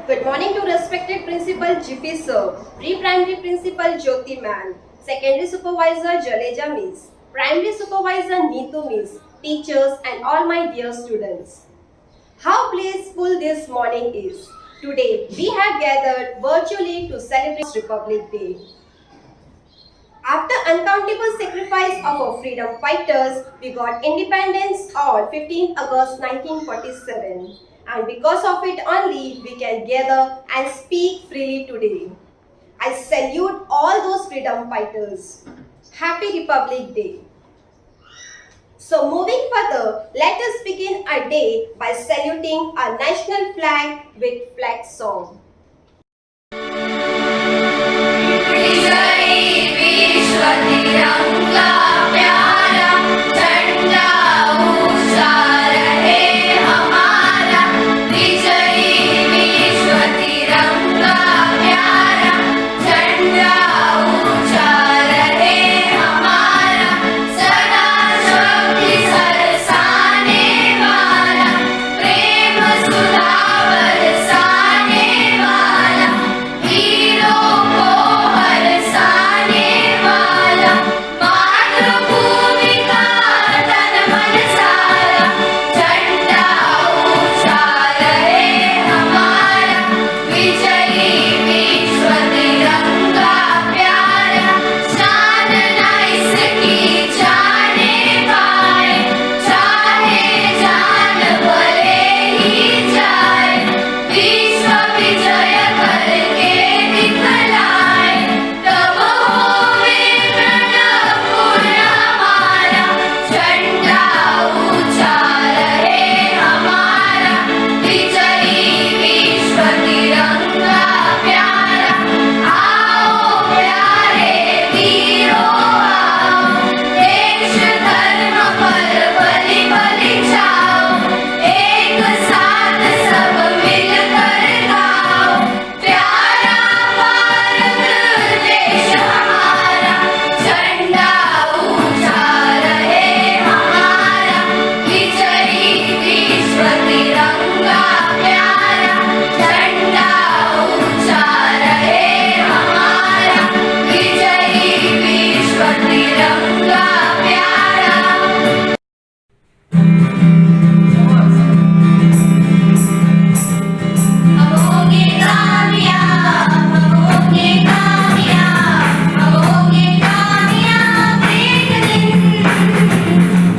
Good morning to respected Principal GP Sir, Pre-Primary Principal Jyoti Ma'am, Secondary Supervisor Jaleja Miss, Primary Supervisor Neetu Miss, teachers and all my dear students. How blissful this morning is. Today we have gathered virtually to celebrate Republic Day. After uncountable sacrifice of our freedom fighters, we got independence on 15 August 1947. And because of it only, we can gather and speak freely today. I salute all those freedom fighters. Happy Republic Day. So moving further, let us begin our day by saluting our national flag with flag song. तिरंगा प्यारा झंडा ऊंचा रहे हमारा विजयी विश्व तिरंगा प्यारा झंडा ऊंचा रहे हमारा सदा शक्ति सरसाने वाला प्रेम सुधा बरसाने वाला वीरों को हरसाने वाला मातृभूमि का तन मन सारा झंडा ऊंचा रहे हमारा विजयी विश्व तिरंगा प्यारा शान न इसकी जाने पाए चाहे जान भले ही जाए विश्व विजय करके दिखलाए तब होवे प्रणपूर्ण हमारा झंडा ऊंचा रहे हमारा विजयी विश्व तिरंगा प्यारा आओ प्यारे वीरों आओ देश धर्म पर बलि बलि जाओ एक साथ सब मिलकर गाओ प्यारा भारत देश हमारा झंडा ऊंचा रहे हमारा विजयी विश्व तिरंगा प्यारा झंडा ऊंचा रहे हमारा विजयी विश्व तिरंगा प्यारा हम होंगे कामयाब हम होंगे कामयाब हम होंगे कामयाब एक दिन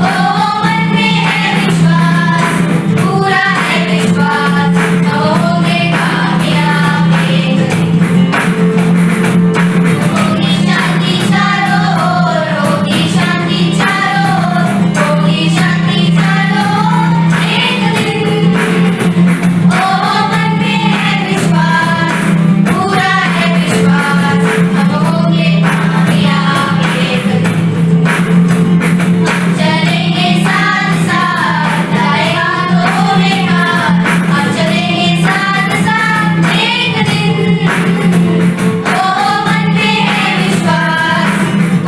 ओ मन में है विश्वास पूरा है विश्वास हम होंगे कामयाब एक दिन होगी शांति चारों ओर होगी शांति चारों ओर होगी शांति चारों ओर एक दिन ओ मन में है विश्वास पूरा है विश्वास हम होंगे कामयाब एक दिन हम चलेंगे साथ साथ आए हाथों में हाथ हम चलेंगे साथ साथ एक दिन ओ मन में है विश्वास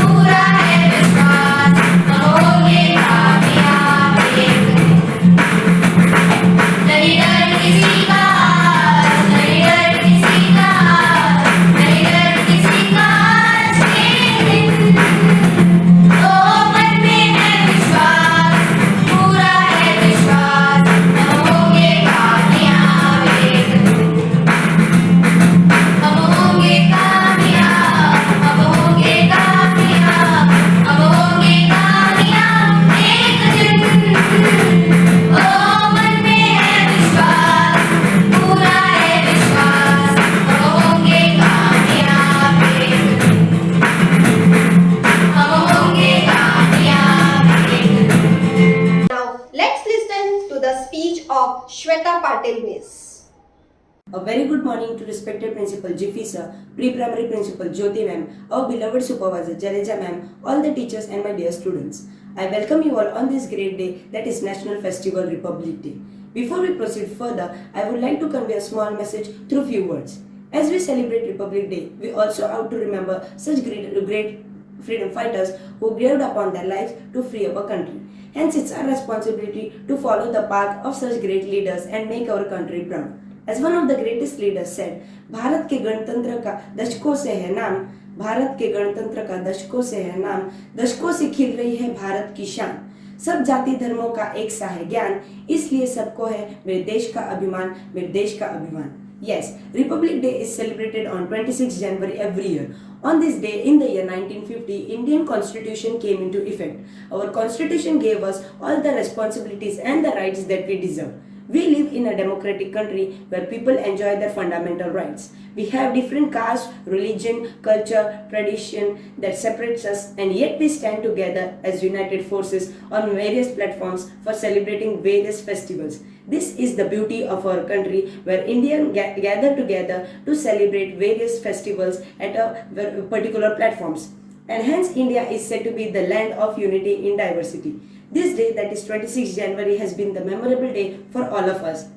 पूरा है विश्वास हम होंगे कामयाब एक दिन नहीं डर किसी का आज नहीं डर किसी का आज नहीं डर किसी का आज एक दिन ओ मन में है विश्वास पूरा है विश्वास हम होंगे कामयाब एक दिन हम होंगे कामयाब हम होंगे कामयाब हम होंगे कामयाब एक दिन ओ मन में है विश्वास पूरा है विश्वास हम होंगे कामयाब एक दिन हम होंगे कामयाब एक दिन Now let's listen to the speech of Shweta Patil Miss. A very good morning to respected Principal Jiffy Sir, Pre-Primary Principal Jyoti Ma'am, our beloved Supervisor Jaleja Ma'am, all the teachers and my dear students. I welcome you all on this great day that is National Festival Republic Day. Before we proceed further, I would like to convey a small message through few words. As we celebrate Republic Day, we also have to remember such great freedom fighters who braved upon their lives to free our country. Hence, it's our responsibility to follow the path of such great leaders and make our country proud. As one of the greatest leaders said, Bharat के गणतंत्र का दशकों से है नाम, भारत के गणतंत्र का दशकों से है नाम, दशकों से खिल रही है भारत की शान। सब जाति धर्मों का एक सा है ज्ञान, इसलिए सबको है मेरे देश का अभिमान, मेरे देश का अभिमान। Yes, Republic Day is celebrated on 26 January every year. On this day, in the year 1950, Indian Constitution came into effect. Our Constitution gave us all the responsibilities and the rights that we deserve. We live in a democratic country where people enjoy their fundamental rights. We have different castes, religion, culture, tradition that separates us, and yet we stand together as united forces on various platforms for celebrating various festivals. This is the beauty of our country, where Indians gather together to celebrate various festivals at a particular platforms. And hence India is said to be the land of unity in diversity. This day, that is 26 January, has been the memorable day for all of us.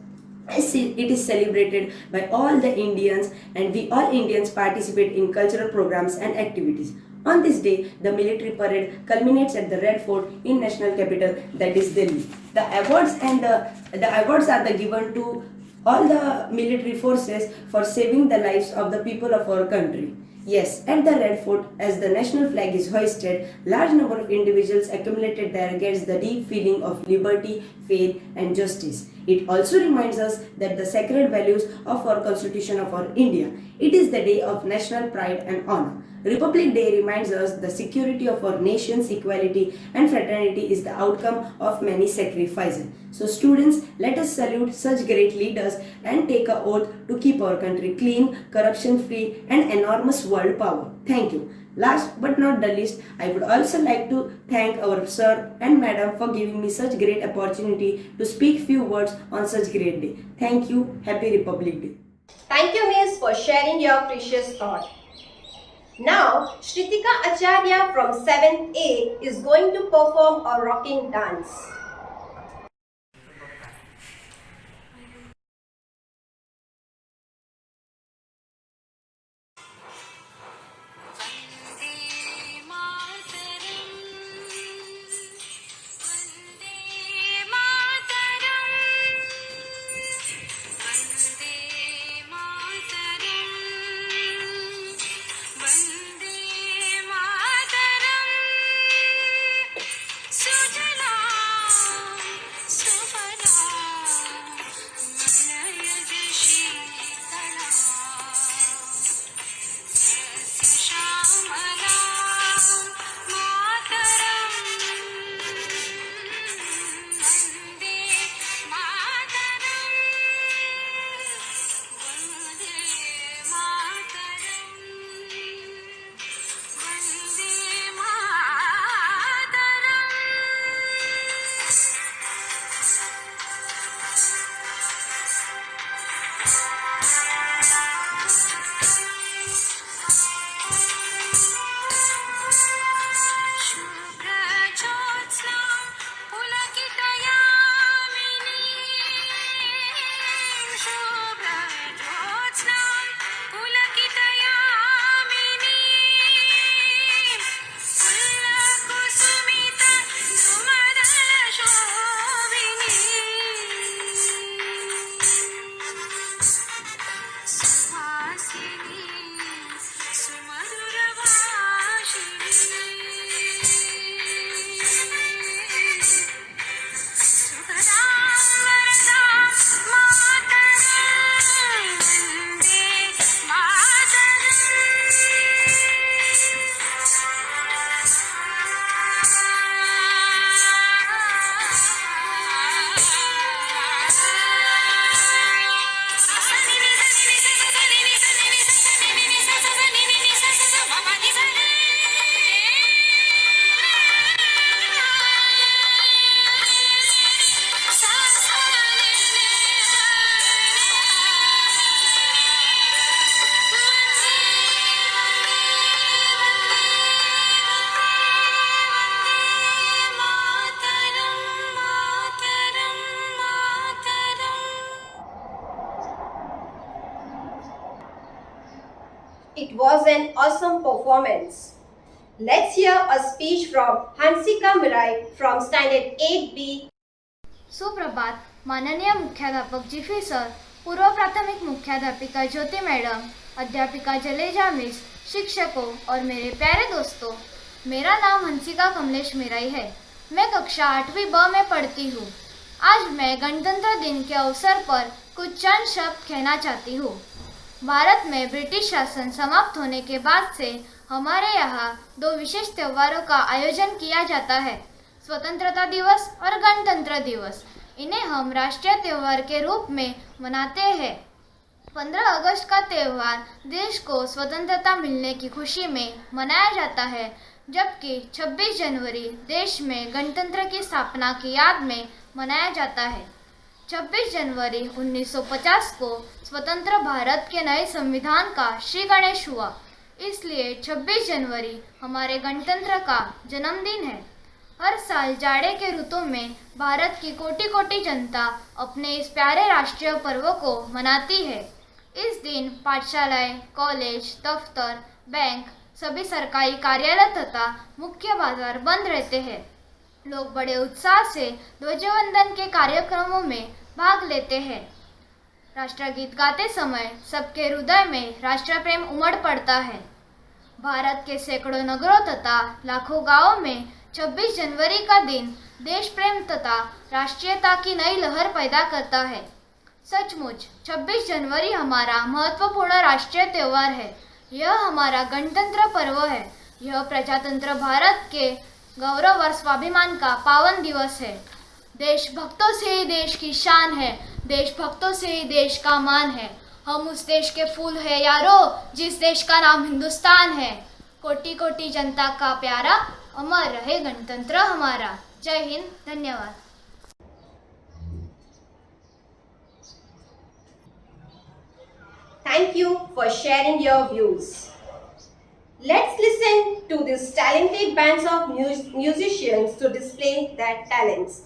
It is celebrated by all the Indians, and we all Indians participate in cultural programs and activities. On this day, the military parade culminates at the Red Fort in national capital, that is Delhi. The awards are given to all the military forces for saving the lives of the people of our country. Yes, at the Red Fort, as the national flag is hoisted, large number of individuals accumulated there gets the deep feeling of liberty, faith, and justice. It also reminds us that the sacred values of our Constitution of our India. It is the day of national pride and honor. Republic Day reminds us the security of our nation's equality and fraternity is the outcome of many sacrifices. So students, let us salute such great leaders and take a oath to keep our country clean, corruption free, and enormous world power. Thank you. Last but not the least, I would also like to thank our sir and madam for giving me such great opportunity to speak few words on such great day. Thank you. Happy Republic Day. Thank you, Miss, for sharing your precious thought. Now, Shritika Acharya from 7th A is going to perform a rocking dance. It was an awesome performance. Let's hear a speech from Hansika Mirai from Standard 8B. सुप्रभात माननीय मुख्याध्यापक जिफे sir, पूर्व प्राथमिक मुख्याध्यापिका ज्योति madam, अध्यापिका जलेजा miss, शिक्षकों और मेरे प्यारे दोस्तों, मेरा नाम हंसिका कमलेश मेराई है। मैं कक्षा 8वीं ब में पढ़ती हूँ। आज मैं गणतंत्र दिन के अवसर पर कुछ चंद शब्द कहना चाहती हूँ। भारत में ब्रिटिश शासन समाप्त होने के बाद से हमारे यहाँ दो विशेष त्योहारों का आयोजन किया जाता है, स्वतंत्रता दिवस और गणतंत्र दिवस। इन्हें हम राष्ट्रीय त्योहार के रूप में मनाते हैं। 15 अगस्त का त्यौहार देश को स्वतंत्रता मिलने की खुशी में मनाया जाता है, जबकि 26 जनवरी देश में गणतंत्र की स्थापना की याद में मनाया जाता है। 26 जनवरी 1950 को स्वतंत्र भारत के नए संविधान का श्री गणेश हुआ, इसलिए 26 जनवरी हमारे गणतंत्र का जन्मदिन है। हर साल जाड़े के ऋतु में भारत की कोटि कोटि जनता अपने इस प्यारे राष्ट्रीय पर्व को मनाती है। इस दिन पाठशालाएं, कॉलेज, दफ्तर, बैंक, सभी सरकारी कार्यालय तथा मुख्य बाजार बंद रहते हैं। लोग बड़े उत्साह से ध्वजवंदन के कार्यक्रमों में भाग लेते हैं। राष्ट्रगीत गाते समय सबके हृदय में राष्ट्र प्रेम उमड़ पड़ता है। भारत के सैकड़ों नगरों तथा लाखों गांवों में 26 जनवरी का दिन देश प्रेम तथा राष्ट्रीयता की नई लहर पैदा करता है। सचमुच 26 जनवरी हमारा महत्वपूर्ण राष्ट्रीय त्यौहार है। यह हमारा गणतंत्र पर्व है। यह प्रजातंत्र भारत के गौरव और स्वाभिमान का पावन दिवस है। देशभक्तों से ही देश की शान है, देशभक्तों से ही देश का मान है। हम उस देश के फूल हैं यारो, जिस देश का नाम हिंदुस्तान है। कोटि कोटि जनता का प्यारा, अमर रहे गणतंत्र हमारा। जय हिंद, धन्यवाद। Thank you for sharing your views. Let's listen to these talented bands of musicians to display their talents.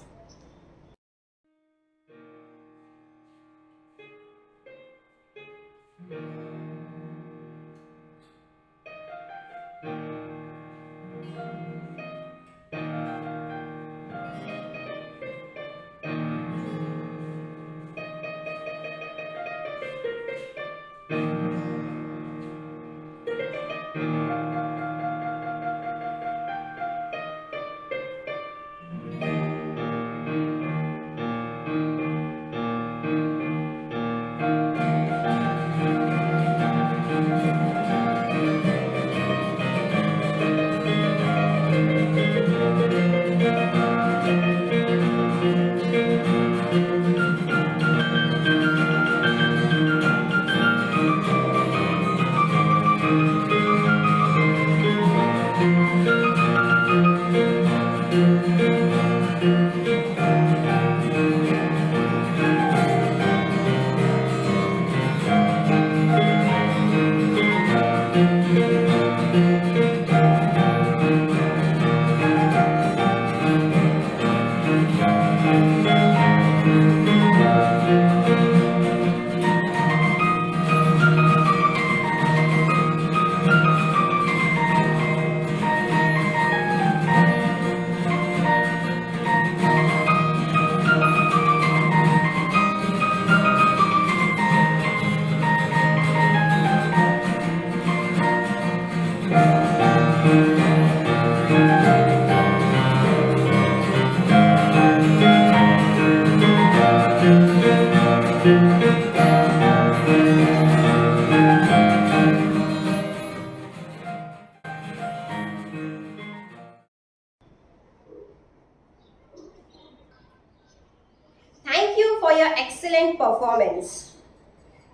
Thank you for your excellent performance.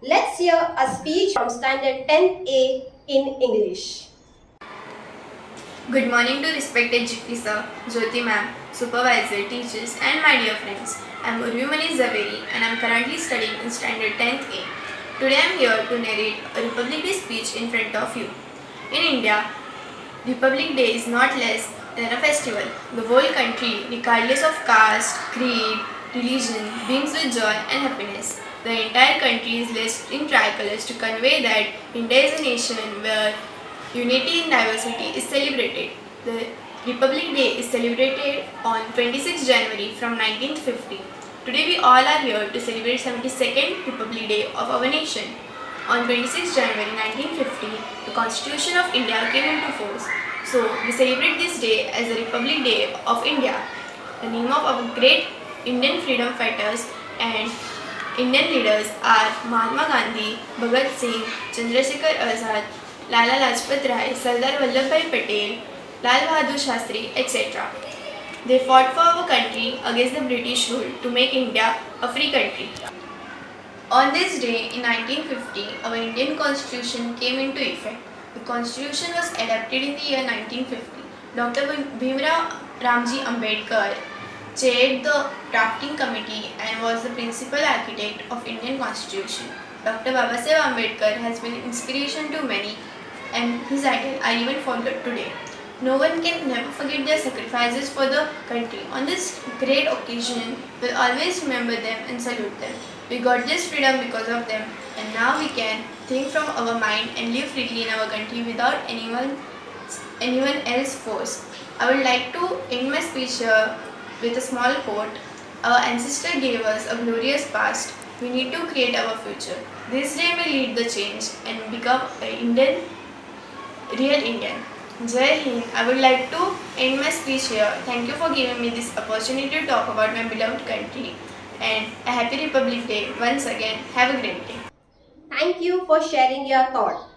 Let's hear a speech from Standard 10A in English. Good morning to respected GP sir, Jyoti ma'am, supervisor, teachers and my dear friends. I am Urvimani Zaveri and I am currently studying in Standard 10th A. Today I am here to narrate a Republic Day speech in front of you. In India, Republic Day is not less than a festival. The whole country, regardless of caste, creed, religion, beams with joy and happiness. The entire country is dressed in tricolors to convey that India is a nation where unity in diversity is celebrated. The Republic Day is celebrated on 26 January from 1950. Today we all are here to celebrate 72nd Republic Day of our nation. On 26 January 1950, the Constitution of India came into force. So we celebrate this day as the Republic Day of India. The name of our great Indian freedom fighters and Indian leaders are Mahatma Gandhi, Bhagat Singh, Chandrasekhar Azad, Lala Lajpat Rai, Sardar Vallabhbhai Patel, Lal Bahadur Shastri, etc. They fought for our country against the British rule to make India a free country. On this day in 1950, our Indian Constitution came into effect. The Constitution was adopted in the year 1950. Dr. Bhimrao Ramji Ambedkar chaired the drafting committee and was the principal architect of Indian Constitution. Dr. Babasaheb Ambedkar has been an inspiration to many and his ideals are even followed today. No one can never forget their sacrifices for the country. On this great occasion, we'll always remember them and salute them. We got this freedom because of them, and now we can think from our mind and live freely in our country without anyone else's force. I would like to end my speech here with a small quote. Our ancestors gave us a glorious past. We need to create our future. This day may lead the change and become an real Indian. Jai Hind. I would like to end my speech here. Thank you for giving me this opportunity to talk about my beloved country. And a happy Republic Day once again. Have a great day. Thank you for sharing your thought.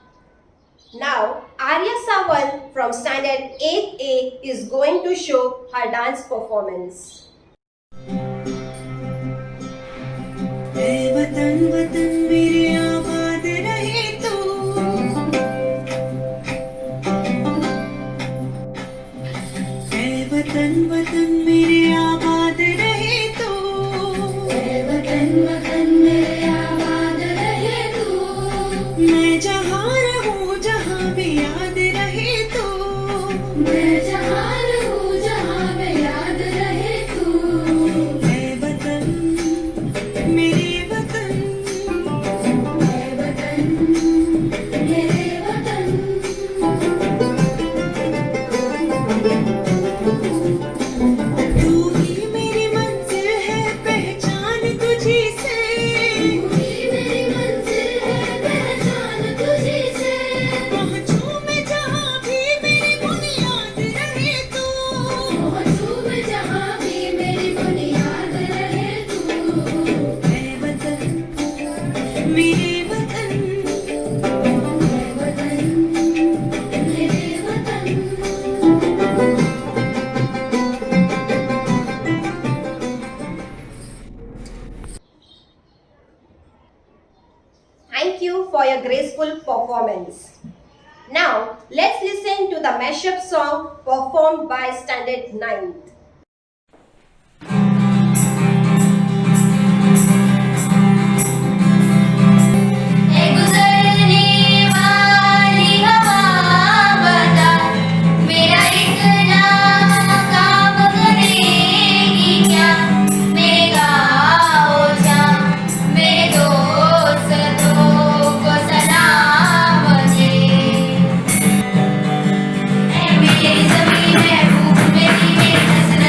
Now, Arya Sawan from Standard 8A is going to show her dance performance. ऐ वतन वतन मेरे आबाद रहे तू, ऐ वतन वतन मेरे आबाद रहे तू, ऐ वतन वतन मेरे आबाद रहे तू, मैं जहाँ रहूँ जहाँ भी याद रहे तू, मैं जहाँ रहूँ जहाँ भी याद रहे तू, ऐ वतन मेरे वतन, ऐ वतन मेरे वतन, तू ही मेरी मंजिल है पहचान तुझी से, तू ही मेरी मंजिल है पहचान तुझी से, पहुँचूं मैं जहाँ भी मेरी बुनियाद रहे तू, पहुँचूं मैं जहाँ भी मेरी बुनियाद रहे तू, ऐ वतन मेरे वतन, ऐ वतन मेरे वतन। Thank you for your graceful performance. Now, let's listen to the mashup song performed by Standard 9th. ए गुजरने वाली हवा बता, मेरा इतना काम करेगी क्या, मेरे गाओ जा, मेरे दोस्तों को सलाम दे, ऐ मेरी ज़मीन महबूब मेरी, मेरी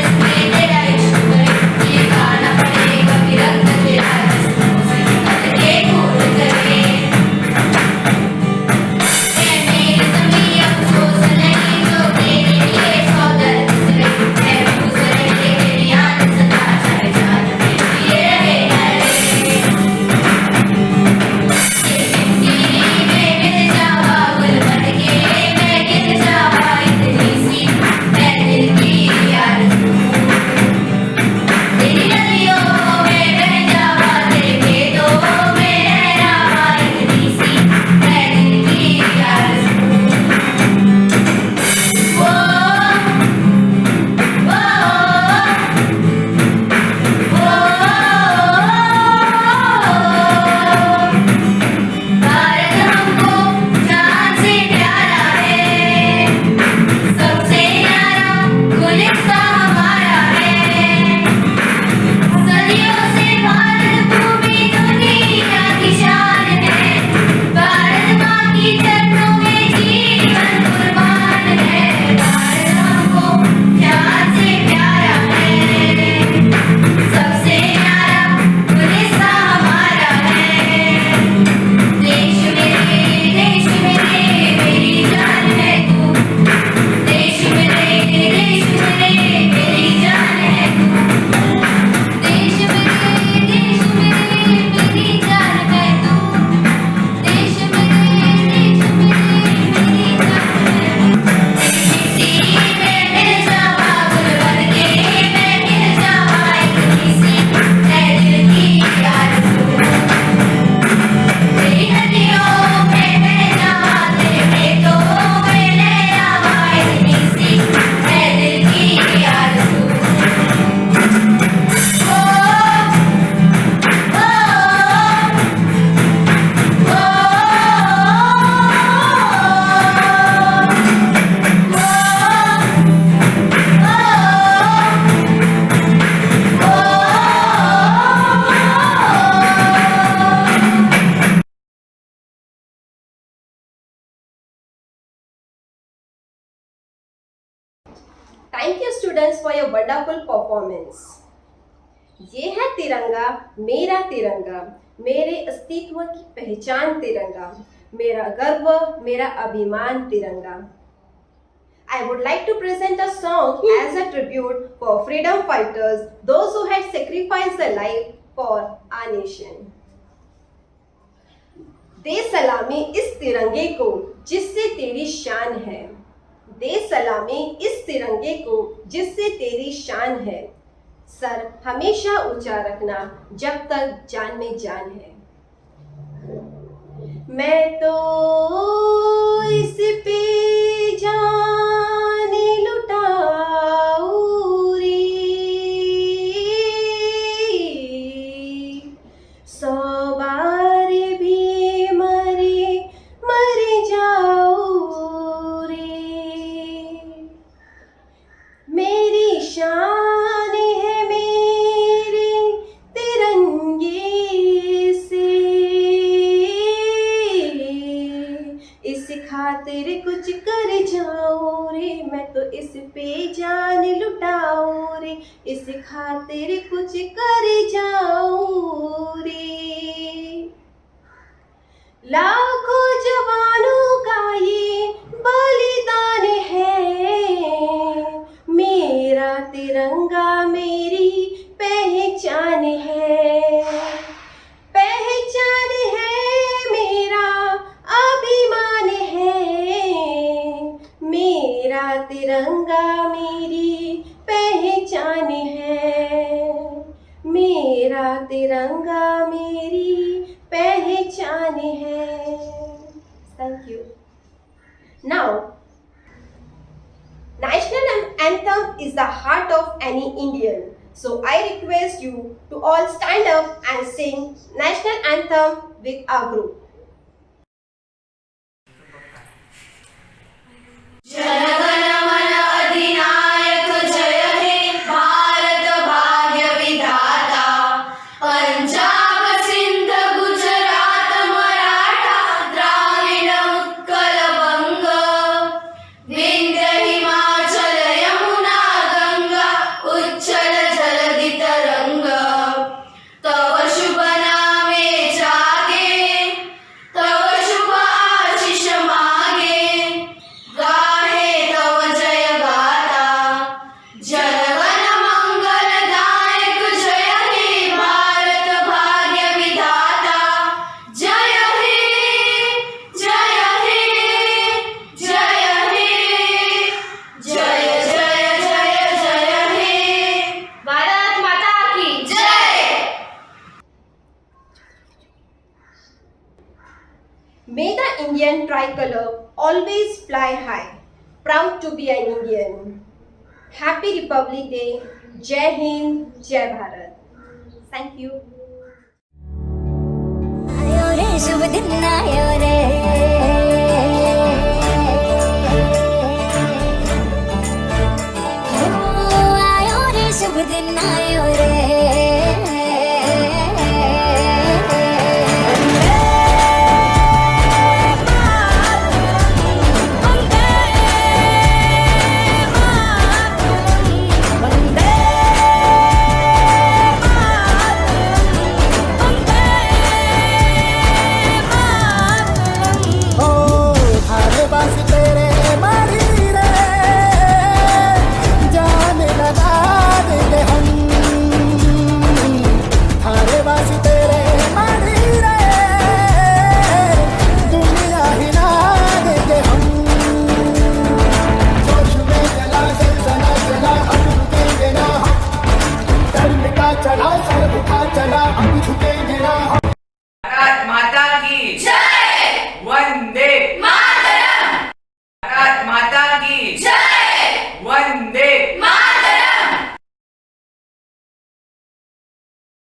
Thank you students for your wonderful performance. ये है तिरंगा, मेरा तिरंगा, मेरे अस्तित्व की पहचान तिरंगा, मेरा गर्व, मेरा अभिमान तिरंगा. I would like to present a song as a tribute for freedom fighters, those who had sacrificed their life for our nation. दे सलामी इस तिरंगे को जिससे तेरी शान है, दे सलामी इस तिरंगे को जिससे तेरी शान है, सर हमेशा ऊंचा रखना जब तक जान में जान है. मैं तो इस पे जान लुटाऊं रे, 100 बार भी मर जाऊं रे. मेरी शान है मेरे तिरंगे से, इस खातिर कुछ कर जाऊं रे, मैं तो इस पे जान लुटाऊं रे, इस खातिर कुछ कर जाऊं रे. लाखों जवानों का ये बलिदान है, मेरा तिरंगा मेरी पहचान है, पहचान है, मेरा अभिमान है, मेरा तिरंगा मेरी पहचान है, मेरा तिरंगा मेरी पहचान है. Thank you. Now, national anthem is the heart of any Indian. So I request you to all stand up and sing national anthem with our group. जनगण मन अधिनायक जय हे भारत भाग्य विधाता. पंजाब सिंध गुजरात मराठा द्राविड उत्कल बंग. विंध्य हिमाचल यमुना गंगा उच्चल जलधि तरंग. तव शुभ नामे जागे, तव शुभ आशीष मागे. गाहे तव जय गाथा. जनगण मंगलदायक जय हे भारत भाग्य विधाता. जय हे जय हे जय हे जय जय जय जय हे. भारत माता की जय. May the Indian tricolor always fly high. Proud to be an Indian. Happy Republic Day. Jai Hind, Jai Bharat. Thank you. आयो रे शुभ दिन आयो रे. आयो रे शुभ दिन आयो रे.